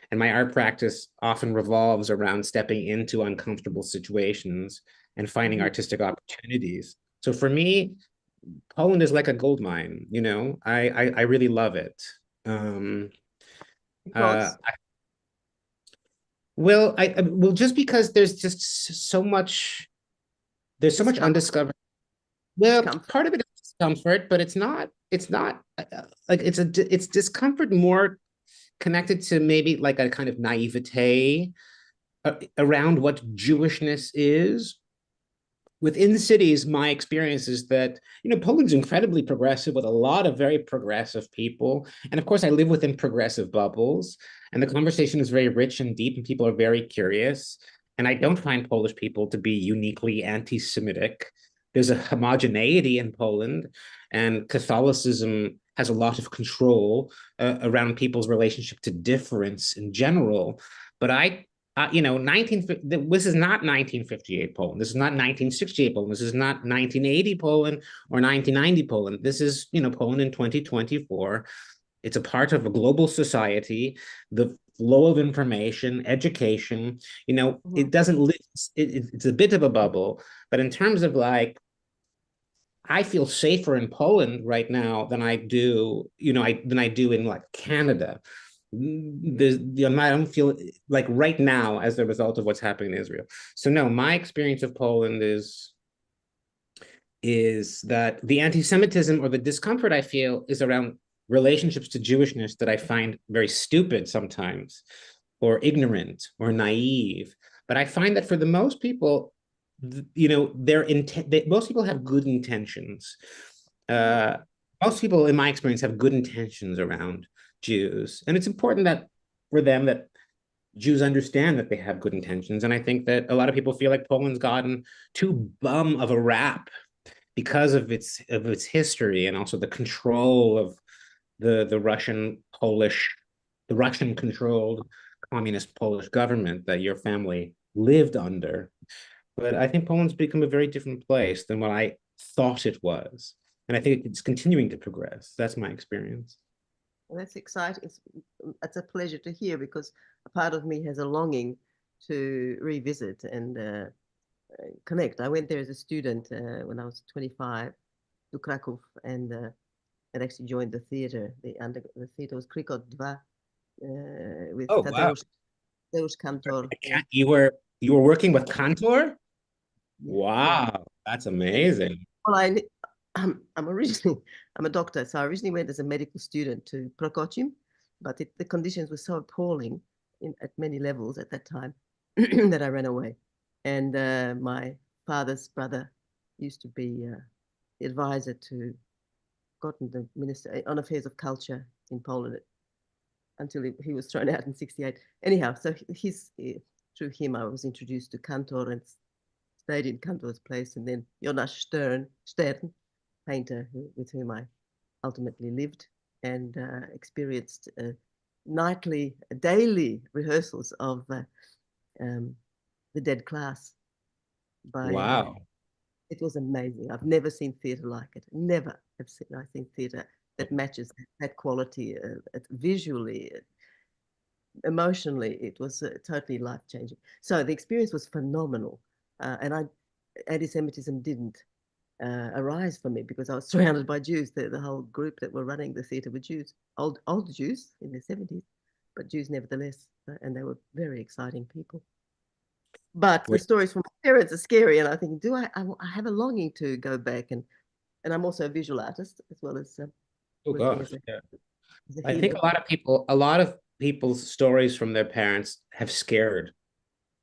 And my art practice often revolves around stepping into uncomfortable situations and finding artistic opportunities. So for me, Poland is like a gold mine, you know. I really love it. Because Well, just because there's just so much, there's so much undiscovered. Well, part of it is discomfort, but it's not like it's discomfort more connected to maybe like a kind of naivete around what Jewishness is. Within cities, my experience is that, you know, Poland's incredibly progressive with a lot of very progressive people. And of course, I live within progressive bubbles, and the conversation is very rich and deep, and people are very curious. And I don't find Polish people to be uniquely anti-Semitic. There's a homogeneity in Poland, and Catholicism has a lot of control around people's relationship to difference in general. But you know, this is not 1958 Poland. This is not 1968 Poland. This is not 1980 Poland or 1990 Poland. This is, you know, Poland in 2024. It's a part of a global society. The flow of information, education, you know, it doesn't live, it's a bit of a bubble. But in terms of like, I feel safer in Poland right now than I do, you know, than I do in like Canada. I don't feel like right now as a result of what's happening in Israel. So no, my experience of Poland is that the anti-Semitism or the discomfort I feel is around relationships to Jewishness that I find very stupid sometimes, or ignorant or naive. But I find that for the most people, you know, most people have good intentions. Most people, in my experience, have good intentions around Jews. And it's important that for them that Jews understand that they have good intentions. And I think that a lot of people feel like Poland's gotten too bum of a rap because of its history, and also the control of the Russian controlled communist Polish government that your family lived under. But I think Poland's become a very different place than what I thought it was. And I think it's continuing to progress. That's my experience. Well, that's exciting. It's a pleasure to hear, because a part of me has a longing to revisit and connect. I went there as a student when I was 25 to Krakow, and actually joined the theater. The theater was Krikot 2 with Tadeusz Kantor. You were working with Kantor? Wow, that's amazing. Well, I'm a doctor, so I originally went as a medical student to Prokocim, but the conditions were so appalling at many levels at that time that I ran away. And my father's brother used to be the advisor to the minister on affairs of culture in Poland until he was thrown out in '68. Anyhow, so through him I was introduced to Kantor and stayed in Kantor's place, and then Jonas Stern, painter with whom I ultimately lived, and experienced daily rehearsals of The Dead Class. Wow. It was amazing. I've never seen theatre like it. Never have seen theatre that matches that quality visually, emotionally. It was totally life-changing. So the experience was phenomenal. And anti-Semitism didn't arise for me because I was surrounded by Jews. The whole group that were running the theatre were Jews, old Jews in their 70s, but Jews nevertheless, and they were very exciting people. But the stories from my parents are scary, and I think, I have a longing to go back, and I'm also a visual artist as well as oh gosh, yeah. I think a lot of people's stories from their parents have scared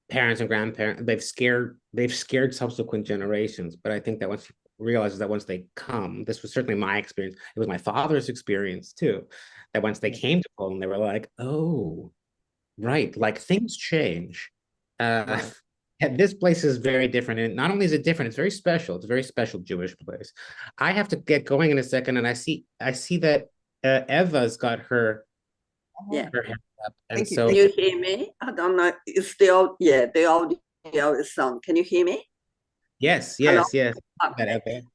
parents and grandparents. They've scared subsequent generations. But I think that once people realize that once they come, this was certainly my experience. It was my father's experience too. That once they came to Poland, they were like, "Oh, right, like things change." This place is very different, and not only is it different, it's very special. It's a very special Jewish place. I have to get going in a second, and I see that Eva's got her hand up, and so can you hear me? I don't know. It's the audio is on. Can you hear me? Yes. Okay.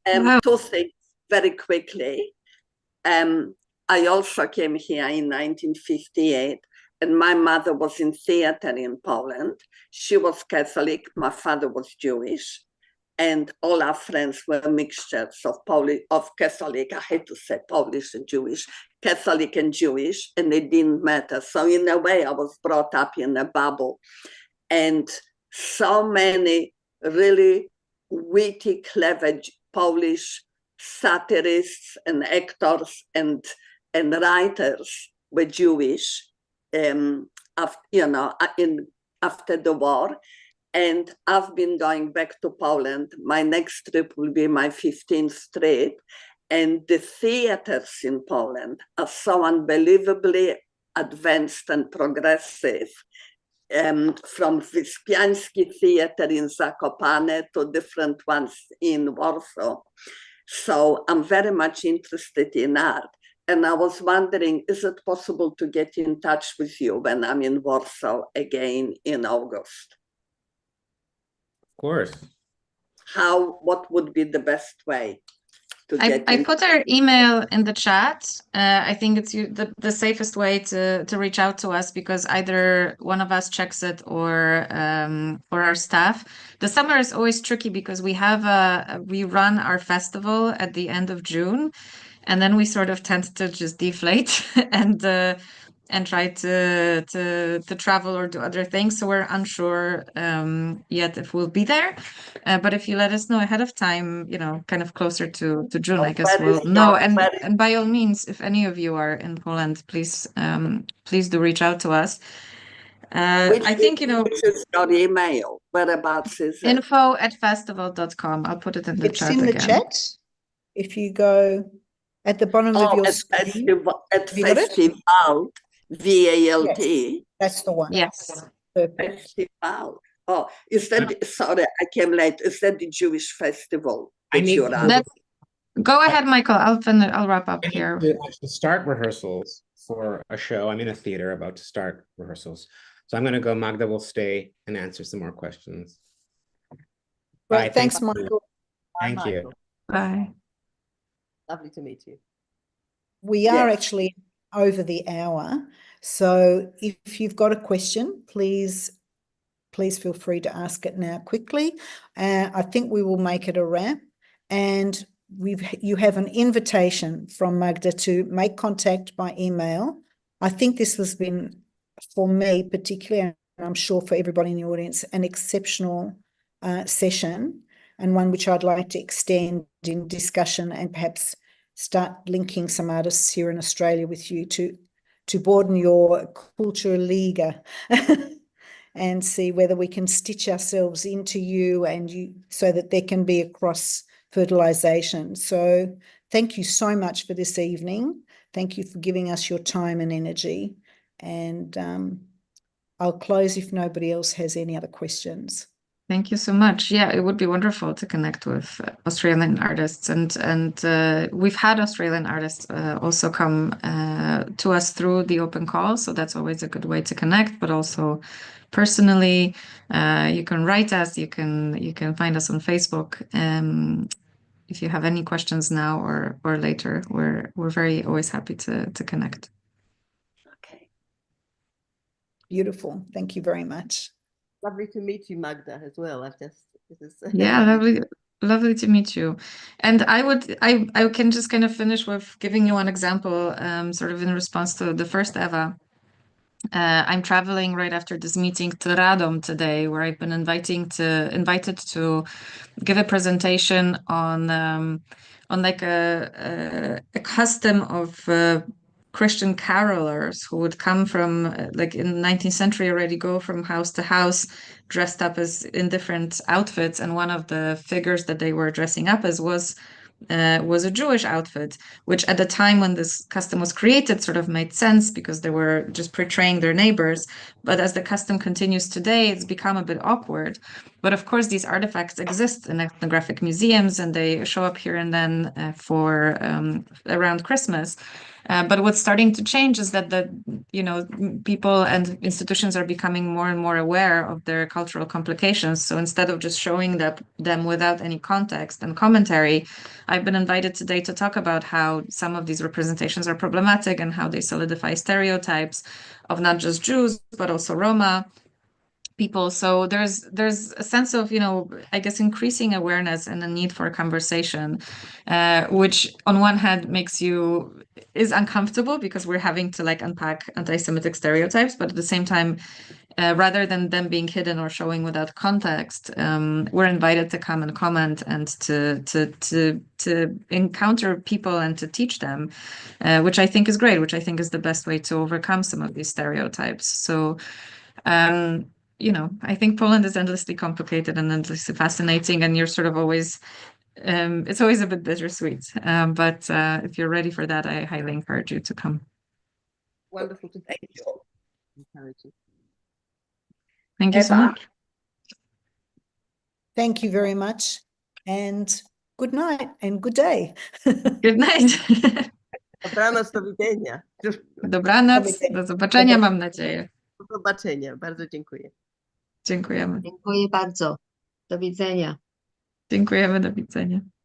Wow. Two things very quickly. I also came here in 1958. And my mother was in theater in Poland. She was Catholic. My father was Jewish. and all our friends were mixtures of Polish, of Catholic, I hate to say Polish and Jewish, Catholic and Jewish, and it didn't matter. So in a way, I was brought up in a bubble. And so many really witty, clever Polish satirists and actors and writers were Jewish, after the war. And I've been going back to Poland. My next trip will be my 15th trip. And the theaters in Poland are so unbelievably advanced and progressive. From Wyspiański Theater in Zakopane to different ones in Warsaw. So I'm very much interested in art. And I was wondering, is it possible to get in touch with you when I'm in Warsaw again in August? Of course. What would be the best way to get I in? put our email in the chat. I think it's the safest way to reach out to us, because either one of us checks it or our staff. The summer is always tricky because we run our festival at the end of June, and then we sort of tend to just deflate and try to travel or do other things. So we're unsure yet if we'll be there. But if you let us know ahead of time, kind of closer to June, I guess we'll know. And by all means, if any of you are in Poland, please do reach out to us. I think, Which is your email? Whereabouts is it? info@festival.com. I'll put it in the It's chat in the again. chat. If you go at the bottom of your screen. At You got it? Festival, VALT. Yes, that's the one. Yes. Perfect. Festival. Oh, is that, sorry, I came late. Is that the Jewish festival that you're on? Go ahead, Michael. I'll wrap up here. To actually start rehearsals for a show. I'm in a theater about to start rehearsals. So I'm going to go. Magda will stay and answer some more questions. Right. Bye. Thanks, Michael. Thank you. Bye. Lovely to meet you. We are actually over the hour. So if you've got a question, please feel free to ask it now quickly. I think we will make it a wrap. And you have an invitation from Magda to make contact by email. I think this has been, for me particularly, and I'm sure for everybody in the audience, an exceptional session, and one which I'd like to extend in discussion and perhaps start linking some artists here in Australia with you to broaden your KulturLiga and see whether we can stitch ourselves into you and you so that there can be a cross fertilization. So thank you so much for this evening. Thank you for giving us your time and energy. And I'll close if nobody else has any other questions. Thank you so much. Yeah, it would be wonderful to connect with Australian artists, and we've had Australian artists also come to us through the open call, so that's always a good way to connect. But also personally, you can write us. You can find us on Facebook. If you have any questions now or later, we're very always happy to connect. Okay. Beautiful. Thank you very much. Lovely to meet you, Magda, as well. Yeah, lovely to meet you. And I can just kind of finish with giving you one example, sort of in response to the first Eva. I'm traveling right after this meeting to Radom today, where I've been invited to give a presentation on like a custom of Christian carolers who would come from like in the 19th century already, go from house to house dressed up as in different outfits, and one of the figures that they were dressing up as was a Jewish outfit, which at the time when this custom was created sort of made sense because they were just portraying their neighbors. But as the custom continues today, it's become a bit awkward. But of course, these artifacts exist in ethnographic museums, and they show up here and then for around Christmas. But what's starting to change is that people and institutions are becoming more and more aware of their cultural complications. So instead of just showing them without any context and commentary, I've been invited today to talk about how some of these representations are problematic and how they solidify stereotypes of not just Jews, but also Roma. people. So there's a sense of, I guess, increasing awareness and a need for a conversation, which on one hand is uncomfortable because we're having to like unpack anti-Semitic stereotypes, but at the same time, rather than them being hidden or showing without context, we're invited to come and comment and to encounter people and to teach them, which I think is great, which I think is the best way to overcome some of these stereotypes. So I think Poland is endlessly complicated and endlessly fascinating, and you're sort of always, it's always a bit bittersweet. But if you're ready for that, I highly encourage you to come. Wonderful to thank you. Encouraging. Thank you so much. Thank you very much, and good night and good day. Good night. Dobranoc, do widzenia. Dobranoc, do zobaczenia, mam nadzieję. Do zobaczenia, bardzo dziękuję. Dziękujemy. Dziękuję bardzo. Do widzenia. Dziękujemy, do widzenia.